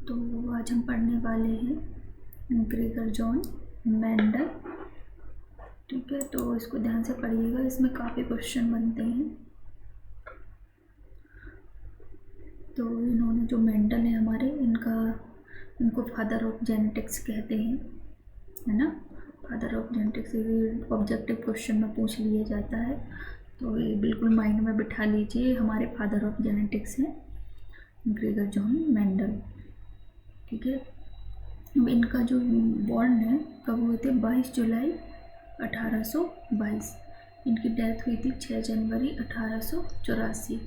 तो आज हम पढ़ने वाले हैं ग्रेगर जॉन मेंडल। ठीक है, तो इसको ध्यान से पढ़िएगा, इसमें काफ़ी क्वेश्चन बनते हैं। तो इन्होंने जो मेंडल है हमारे, इनको फादर ऑफ जेनेटिक्स कहते हैं, है ना। Father of genetics objective question में पूछ लिया जाता है, तो ये बिल्कुल माइंड में बिठा लीजिए, हमारे फादर ऑफ जेनेटिक्स हैं ग्रेगर जॉन मेंडल। ठीक है, अब इनका जो बॉर्न है कब हुए थे, 22 जुलाई 1822। इनकी डेथ हुई थी 6 जनवरी 1884।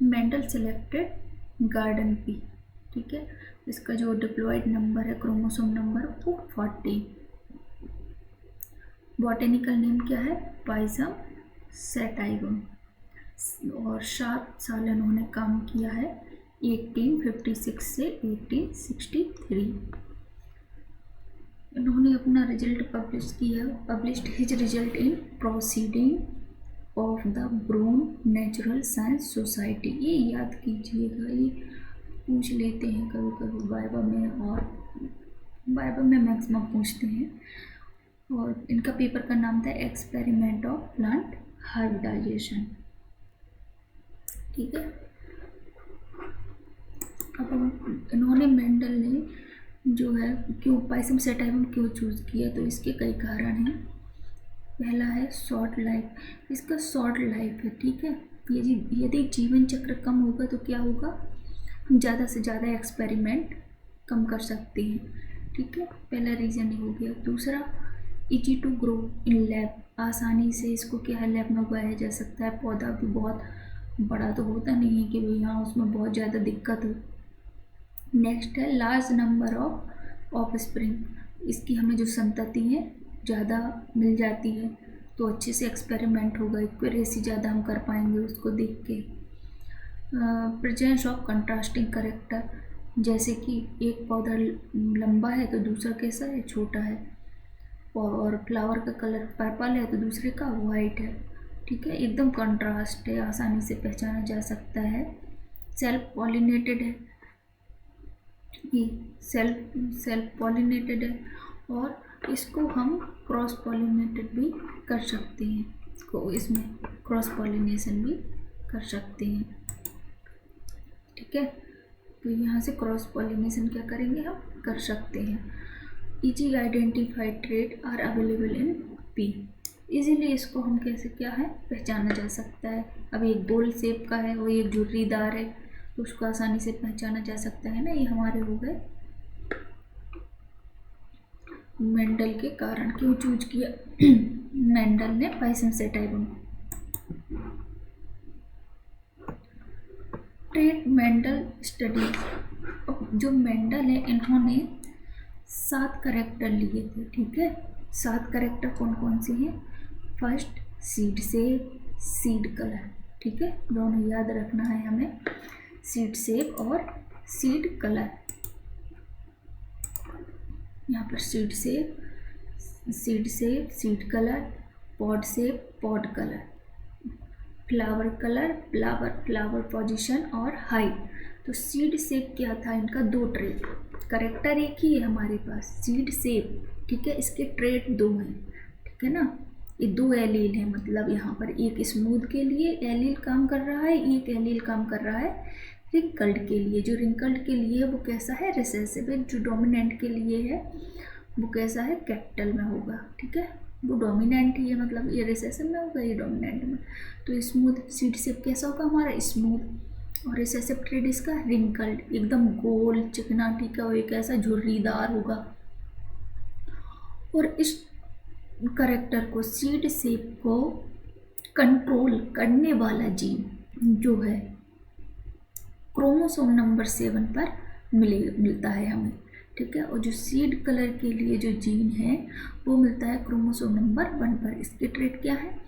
Mendel selected garden pea. ठीक है, इसका जो डिप्लॉयड नंबर है, क्रोमोसोम नंबर, वो 40। बॉटेनिकल नेम क्या है, पाइजम सैटाइवम। और 7 साल इन्होंने काम किया है, 1856 से 1863। इन्होंने अपना रिजल्ट पब्लिश किया, published his result in proceeding of the Brunn natural science society. ये याद कीजिएगा, ये पूछ लेते हैं कभी कभी वाइवा में, और वाइवा में मैक्सिमम पूछते हैं। और इनका पेपर का नाम था एक्सपेरिमेंट ऑफ प्लांट हाइब्रिडाइजेशन। ठीक है, अब इन्होंने मेंडल ने जो है क्यों पाइजम सैटाइवम क्यों चूज़ किया, तो इसके कई कारण हैं। पहला है शॉर्ट लाइफ, इसका शॉर्ट लाइफ है। ठीक है, यदि जीवन चक्र कम होगा तो क्या होगा, हम ज़्यादा से ज़्यादा एक्सपेरिमेंट कम कर सकते हैं। ठीक है, पहला रीज़न ये हो गया। दूसरा, easy to grow in lab, आसानी से इसको क्या है लैब में उगाया जा सकता है। पौधा भी बहुत बड़ा तो होता नहीं है कि भाई हाँ उसमें बहुत ज़्यादा दिक्कत हो। नेक्स्ट है लार्ज नंबर ऑफ स्प्रिंग, इसकी हमें जो संतति है ज़्यादा मिल जाती है, तो अच्छे से एक्सपेरिमेंट होगा, एक्यूरेसी ज़्यादा हम कर पाएंगे उसको देख के। प्रेजेंस ऑफ कंट्रास्टिंग करेक्टर, जैसे कि एक पौधा लंबा है तो दूसरा कैसा है, छोटा है, और फ्लावर का कलर पर्पल है तो दूसरे का वाइट है। ठीक है, एकदम कंट्रास्ट है, आसानी से पहचाना जा सकता है। सेल्फ पॉलिनेटेड है, ये सेल्फ पॉलिनेटेड है, और इसको हम क्रॉस पॉलिनेटेड भी कर सकते हैं, इसको इसमें क्रॉस पॉलिनेशन भी कर सकते हैं। ठीक है, तो यहाँ से क्रॉस पॉलिनेशन क्या करेंगे, हम कर सकते हैं। Easy identified trait are available in pea, easily इसको हम कैसे क्या है पहचाना जा सकता है। अब एक गोल शेप का है, वो एक झुर्रीदार है, तो उसको आसानी से पहचाना जा सकता है ना। ये हमारे हो गए मेंडल के कारण। क्यों चूज किया मेंडल ने पाइजम सैटाइवम। ट्रेड मेंडल स्टडी, जो मेंडल है इन्होंने 7 कैरेक्टर लिए थे। ठीक है, 7 कैरेक्टर कौन कौन से हैं, first seed shape, seed colour. ठीक है, दोनों याद रखना है हमें, सीड शेप और सीड कलर। यहाँ पर seed shape, seed colour, pod shape, pod colour, flower colour, flower position और हाइट। तो सीड शेप क्या था, इनका 2 ट्रेट, करेक्टर एक ही है हमारे पास, सीड शेप। ठीक है, इसके ट्रेट 2 हैं। ठीक है ना, ये 2 एलील है, मतलब यहाँ पर एक स्मूथ के लिए एलील काम कर रहा है, एक एलील काम कर रहा है रिंकल्ड के लिए। जो रिंकल्ड के लिए वो कैसा है, रिसेसिव है। जो डोमिनेंट के लिए है वो कैसा है, कैपिटल में होगा। ठीक है, वो डोमिनेंट ही है, मतलब ये रिसेसिव में होगा, ये डोमिनेंट में। तो स्मूथ सीड शेप कैसा होगा हमारा, स्मूथ, और रिसेसिव ट्रेड इसका रिंकल्ड, एकदम गोल चिकना। ठीक है, वो एक ऐसा झुर्रीदार होगा। और इस करेक्टर को, सीड शेप को कंट्रोल करने वाला जीन जो है क्रोमोसोम नंबर 7 पर मिलता है हमें। ठीक है, और जो सीड कलर के लिए जो जीन है वो मिलता है क्रोमोसोम नंबर 1 पर। इसके ट्रेट क्या है,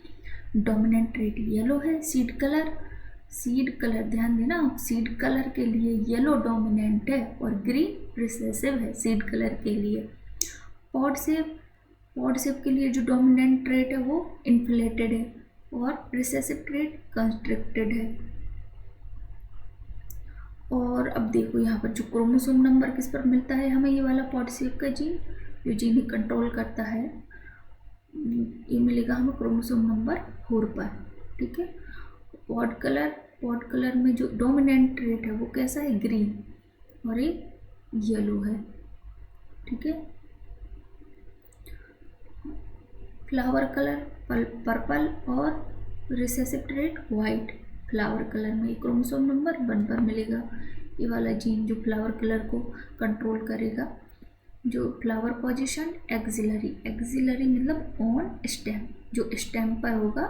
डोमिनेंट ट्रेट येलो है, सीड कलर ध्यान देना, सीड कलर के लिए येलो डोमिनेंट है और ग्रीन रिसेसिव है सीड कलर के लिए। पॉड शेप के लिए जो डोमिनेंट ट्रेट है वो इन्फ्लेटेड है, और रिसेसिव ट्रेट कंस्ट्रिक्टेड है। और और अब देखो यहाँ पर जो क्रोमोसोम नंबर किस पर मिलता है हमें, ये वाला पॉड शेप का जीन, जो जीन कंट्रोल करता है, ये मिलेगा हमें क्रोमोसोम नंबर 4 पर। ठीक है। पॉड कलर में जो डोमिनेंट ट्रेट है वो कैसा है, ग्रीन, और ये येलो है। ठीक है। फ्लावर कलर पर्पल और recessive trait white. Flower colour में क्रोमोसोम नंबर 1 पर मिलेगा ये वाला जीन जो फ्लावर कलर को कंट्रोल करेगा। जो फ्लावर पोजीशन एक्सिलरी मतलब ऑन स्टेम, जो स्टेम पर होगा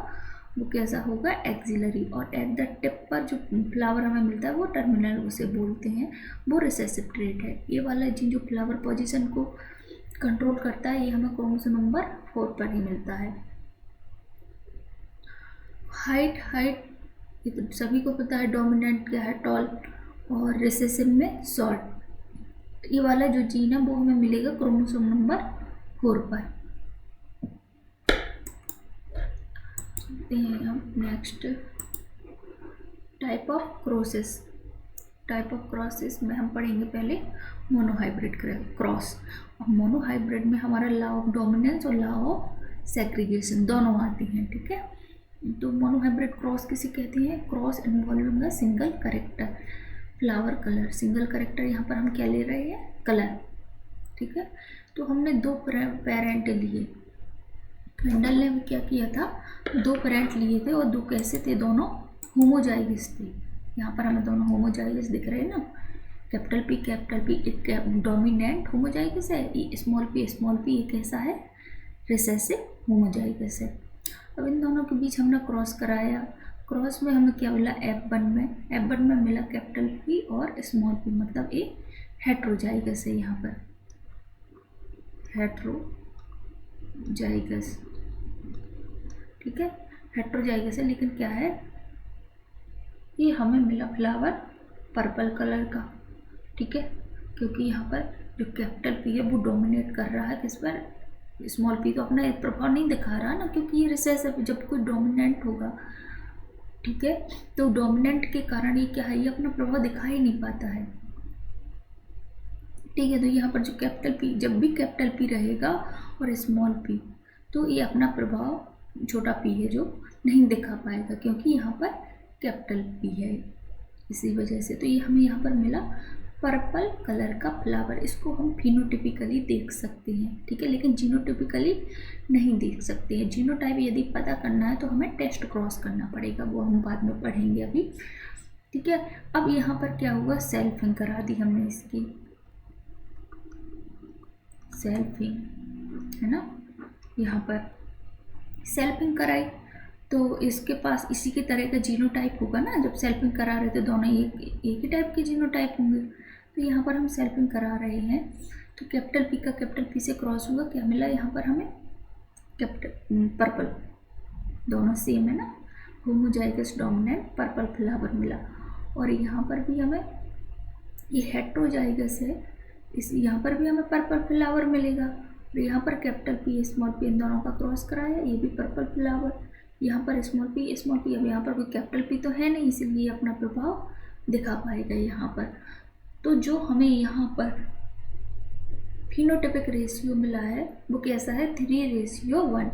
वो कैसा होगा, एक्सिलरी। और एट द टिप पर जो फ्लावर हमें मिलता है वो टर्मिनल उसे बोलते हैं, वो रिसेसिव ट्रेट है। ये वाला जीन जो फ्लावर पोजीशन को कंट्रोल करता है ये हमें क्रोमोसोम नंबर 4 पर ही मिलता है। हाइट ये तो सभी को पता है, डोमिनेंट क्या है, टॉल, और रिसेसिव में शॉर्ट। ये वाला जो जीन है वो हमें मिलेगा क्रोमोसोम नंबर 4 पर। चलते हैं हम नेक्स्ट, टाइप ऑफ क्रॉसेस में हम पढ़ेंगे पहले मोनोहाइब्रिड क्रॉस। और मोनोहाइब्रिड में हमारा लॉ ऑफ डोमिनेंस और लॉ ऑफ सेग्रीगेशन दोनों आती हैं। ठीक है। तो मोनोहाइब्रिड क्रॉस किसे कहते हैं, cross involving a single character flower colour. Single character यहाँ पर हम क्या ले रहे हैं, कलर। ठीक है। तो हमने 2 पेरेंट लिए, मेंडल ने क्या किया था, 2 पेरेंट लिए थे और 2 कैसे थे, दोनों होमोजाइगस थे। यहाँ पर हमें दोनों होमोजाइगस दिख रहे हैं ना, कैपिटल पी एक डोमिनेंट होमोजाइगस है, स्मॉल पी एक कैसा है, रिसेसिव होमोजाइगस है। अब इन दोनों के बीच हमने क्रॉस कराया, क्रॉस में हमें क्या मिला, F1 में मिला कैपिटल पी और स्मॉल पी, मतलब एक हेट्रोजाइगस है। यहाँ पर हेट्रोजाइगस, ठीक है, हेट्रोजाइगस है, लेकिन क्या है, ये हमें मिला फ्लावर पर्पल कलर का। ठीक है, क्योंकि यहाँ पर जो कैपिटल पी है वो डोमिनेट कर रहा है किस पर, स्मॉल पी तो अपना प्रभाव नहीं दिखा रहा ना, क्योंकि ये रिसेसिव जब कोई डोमिनेंट होगा, ठीक है, तो डोमिनेंट के कारण ये क्या है, ये अपना प्रभाव दिखा ही नहीं पाता है। ठीक है, तो यहाँ पर जो कैपिटल पी, जब भी कैपिटल पी रहेगा और स्मॉल पी, तो ये अपना प्रभाव छोटा पी है जो नहीं दिखा पाएगा, क्योंकि यहाँ पर कैपिटल पी है, इसी वजह से। तो ये हमें यहाँ पर मिला पर्पल कलर का फ्लावर। इसको हम फिनोटिपिकली देख सकते हैं, ठीक है, लेकिन जीनोटिपिकली नहीं देख सकते हैं। जीनोटाइप यदि पता करना है तो हमें टेस्ट क्रॉस करना पड़ेगा, वो हम बाद में पढ़ेंगे अभी। ठीक है, अब यहाँ पर क्या हुआ, सेल्फिंग करा दी हमने इसकी, सेल्फिंग है ना, यहाँ पर सेल्फिंग कराई तो इसके पास इसी के तरह का जीनोटाइप होगा ना, जब सेल्फिंग करा रहे थे दोनों एक ही टाइप के जीनोटाइप होंगे। तो यहाँ पर हम सेल्फिंग करा रहे हैं तो कैपिटल पी का कैपिटल पी से क्रॉस होगा, क्या मिला यहाँ पर हमें, कैपिटल पर्पल, दोनों सेम है ना, होमोजाइगस डोमिनेंट पर्पल फ्लावर मिला। और यहाँ पर भी हमें, ये हेट्रोजाइगस है, इस यहाँ पर भी हमें पर्पल फ्लावर मिलेगा। और यहाँ पर capital P small P in दोनों का क्रॉस कराया, ये भी पर्पल फ्लावर, यहाँ पर स्मॉल पी। अब यहाँ पर कोई कैपिटल पी तो है नहीं, इसीलिए अपना प्रभाव दिखा पाएगा यहाँ पर। तो जो हमें यहाँ पर फिनोटाइपिक रेशियो मिला है वो कैसा है, 3:1।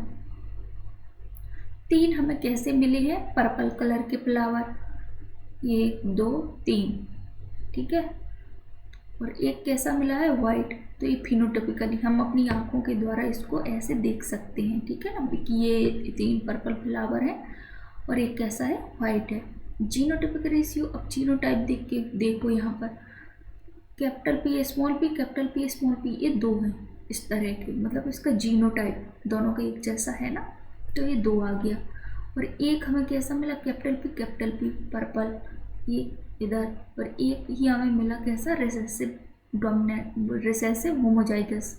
3 हमें कैसे मिले हैं, पर्पल कलर के फ्लावर, 1 2 3, ठीक है, और एक कैसा मिला है, वाइट। तो ये फिनोटाइपिकली हम अपनी आंखों के द्वारा इसको ऐसे देख सकते हैं, ठीक है ना, कि ये 3 पर्पल फ्लावर है और एक कैसा है, वाइट है। जीनोटाइपिक रेशियो, अब जीनोटाइप देख के देखो, यहाँ पर कैपिटल पी स्मॉल पी, ये 2 हैं इस तरह के, मतलब इसका जीनोटाइप दोनों का एक जैसा है ना, तो ये 2 आ गया। और एक हमें कैसा मिला, कैपिटल पी पर्पल, ये इधर, और एक ही हमें मिला कैसा, रिसेसिव डोमिनेंट, रिसेसिव होमोजाइगस,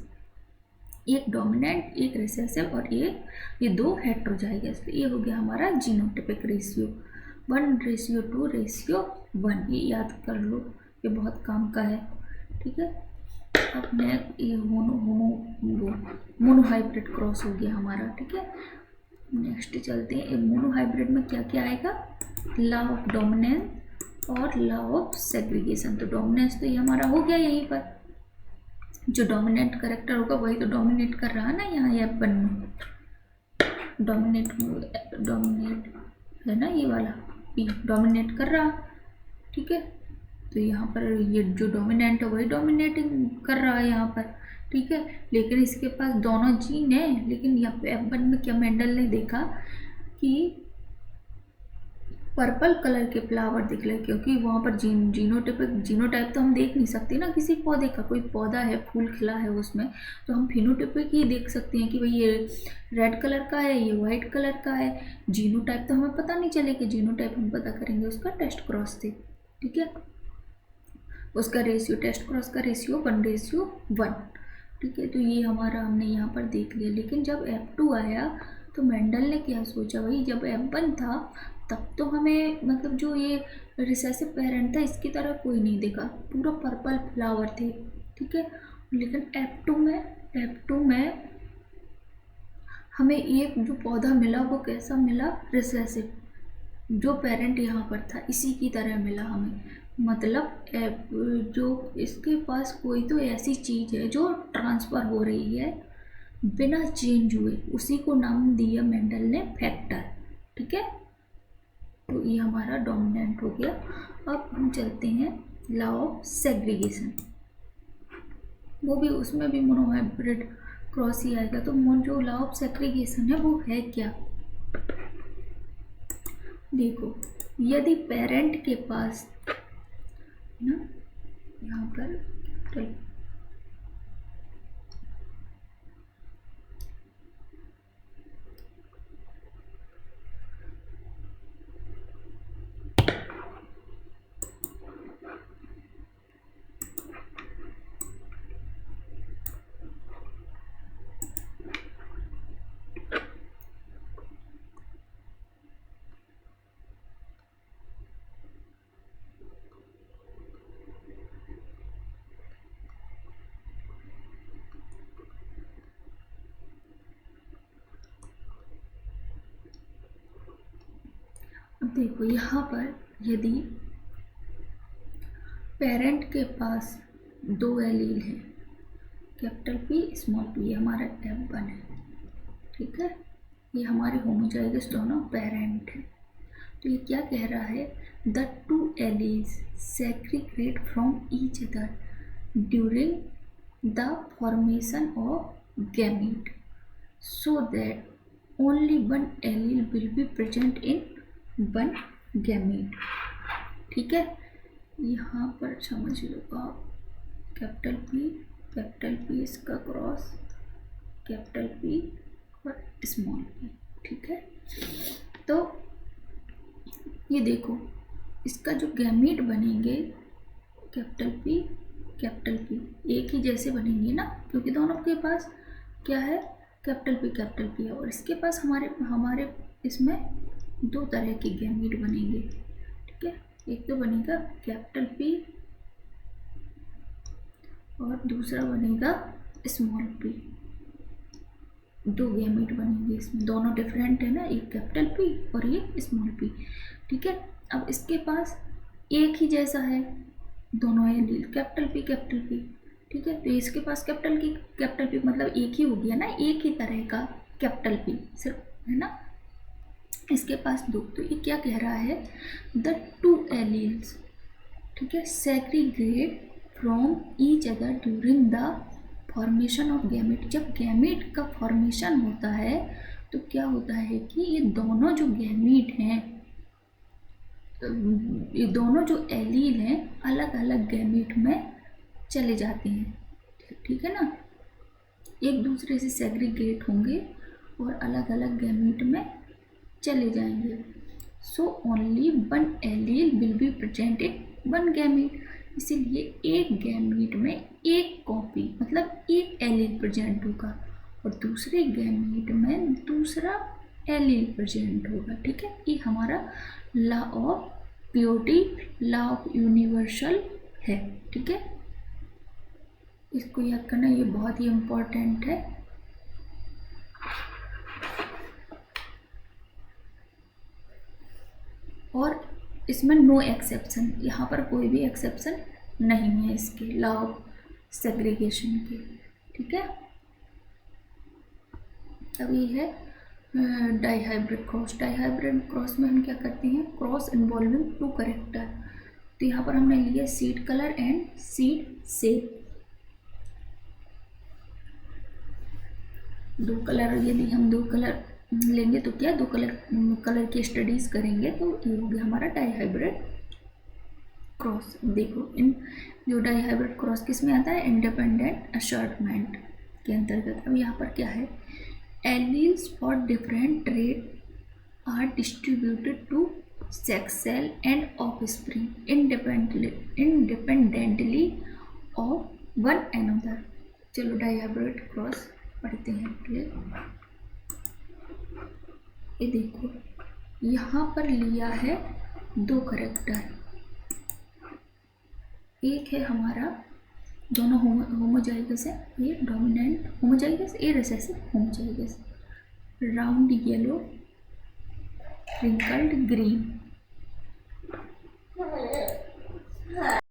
एक डोमिनेंट एक रिसेसिव और ये 2 हेट्रोजाइगस। तो ये हो गया हमारा जीनोटाइपिक रेशियो, 1:2:1। ये याद कर लो, ये बहुत काम का है, ठीक है। अब ये मोनोहाइब्रिड क्रॉस हो गया हमारा, ठीक है। नेक्स्ट चलते हैं, मोनोहाइब्रिड में क्या क्या आएगा, लॉ ऑफ डोमिनेंस और लॉ ऑफ सेग्रीगेशन। तो डोमिनेंस तो ये हमारा हो गया, यहीं पर जो डोमिनेंट करेक्टर होगा वही तो डोमिनेट कर रहा है ना यहाँ F1 में, डोमिनेट है ना, ये वाला P डोमिनेट कर रहा, ठीक है। तो यहाँ पर ये जो डोमिनेंट है वही डोमिनेटिंग कर रहा है यहाँ पर, ठीक है। लेकिन इसके पास दोनों जीन है, लेकिन यहाँ पे F1 में क्या मेंडल ने देखा कि पर्पल कलर के फ्लावर दिख रहे, क्योंकि वहाँ पर जीनोटाइप तो हम देख नहीं सकते ना किसी पौधे का। कोई पौधा है, फूल खिला है उसमें, तो हम फिनोटाइपिक ही देख सकते हैं कि भाई ये रेड कलर का है, ये वाइट कलर का है। जीनोटाइप तो हमें पता नहीं चलेगा, जीनोटाइप हम पता करेंगे उसका टेस्ट क्रॉस से, ठीक है। उसका रेशियो, टेस्ट क्रॉस का रेशियो 1:1, ठीक है। तो ये हमारा हमने यहाँ पर देख लिया। लेकिन जब F2 आया तो मेंडल ने क्या सोचा, भाई जब F1 था तब तो हमें मतलब जो ये रिसेसिव पेरेंट था इसकी तरह कोई नहीं दिखा, पूरा पर्पल फ्लावर थे, ठीक है। लेकिन F2 में हमें एक जो पौधा मिला वो कैसा मिला, रिसेसिव, जो पेरेंट यहाँ पर था इसी की तरह मिला हमें। मतलब जो इसके पास कोई तो ऐसी चीज़ है जो ट्रांसफ़र हो रही है बिना चेंज हुए, उसी को नाम दिया मेंडल ने फैक्टर, ठीक है। तो ये हमारा डोमिनेंट हो गया। अब हम चलते हैं लॉ ऑफ सेग्रीगेशन, वो भी उसमें भी मोनोहाइब्रिड क्रॉस ही आएगा। तो जो लॉ ऑफ सेग्रीगेशन है वो है क्या, देखो यदि पेरेंट के पास ना, यहाँ पर अब देखो यहाँ पर यदि पेरेंट के पास 2 एलील हैं, कैपिटल P स्मॉल p, ये हमारा F1 है, ठीक है। ये हमारे होमोजाइगस दोनों पेरेंट हैं। तो ये क्या कह रहा है, the 2 alleles segregate from each other during the formation of gamete so that only 1 allele will be present in 1 gamete, ठीक है। यहाँ पर समझ लो आप, कैपिटल P इसका क्रॉस कैपिटल P और स्मॉल p, ठीक है। तो ये देखो इसका जो गैमीट बनेंगे कैपिटल P एक ही जैसे बनेंगे ना, क्योंकि दोनों के पास क्या है, कैपिटल P है। और इसके पास हमारे इसमें 2 तरह के गैमीट बनेंगे, ठीक है। एक तो बनेगा कैपिटल P और दूसरा बनेगा स्मॉल p। 2 गैमीट बनेंगे इसमें, दोनों डिफरेंट है ना, एक कैपिटल P और ये स्मॉल p, ठीक है। अब इसके पास एक ही जैसा है दोनों एलील, कैपिटल P, ठीक है। तो इसके पास कैपिटल P मतलब एक ही हो गया ना, एक ही तरह का कैपिटल P सिर्फ, है ना। इसके पास 2, तो ये क्या कह रहा है, द 2 एलील्स, ठीक है, segregate from each other during the formation of gamete. जब गैमेट का फॉर्मेशन होता है तो क्या होता है कि ये दोनों जो गैमेट हैं, ये दोनों जो एलील हैं अलग अलग गैमेट में चले जाते हैं, ठीक है ना, एक दूसरे से सेग्रीगेट होंगे और अलग अलग गैमेट में चले जाएंगे। So only 1 allele will be present in 1 gamete, इसीलिए एक गैमेट में एक कॉपी मतलब एक एलील प्रेजेंट होगा और दूसरे गैमेट में दूसरा एलील प्रेजेंट होगा, ठीक है। ये हमारा law of purity, law of universal है, ठीक है। इसको याद करना, ये बहुत ही इम्पोर्टेंट है। और इसमें नो एक्सेप्शन, यहाँ पर कोई भी एक्सेप्शन नहीं है इसके लॉ ऑफ सेग्रीगेशन के। ठीक है, अब ये है डाईहाइब्रिड क्रॉस। डाईहाइब्रिड क्रॉस में हम क्या करते हैं, क्रॉस इन्वॉल्विंग टू कैरेक्टर। तो यहाँ पर हमने लिया seed colour and seed shape, दो कलर, यदि हम दो कलर लेंगे तो क्या दो कलर की स्टडीज करेंगे तो ये हो गया हमारा डाईहाइब्रिड क्रॉस। देखो इन जो डाईहाइब्रिड क्रॉस किस में आता है, इंडिपेंडेंट असॉर्टमेंट के अंतर्गत। अब यहाँ पर क्या है, alleles for different trait are distributed to sex cell and offspring independently of one another. चलो डाईहाइब्रिड क्रॉस पढ़ते हैं। ये देखो यहाँ पर लिया है दो करेक्टर, एक है हमारा दोनों होमोजाइगस है, ये डोमिनेंट होमोजाइगस, ये recessive homozygous, round yellow wrinkled green.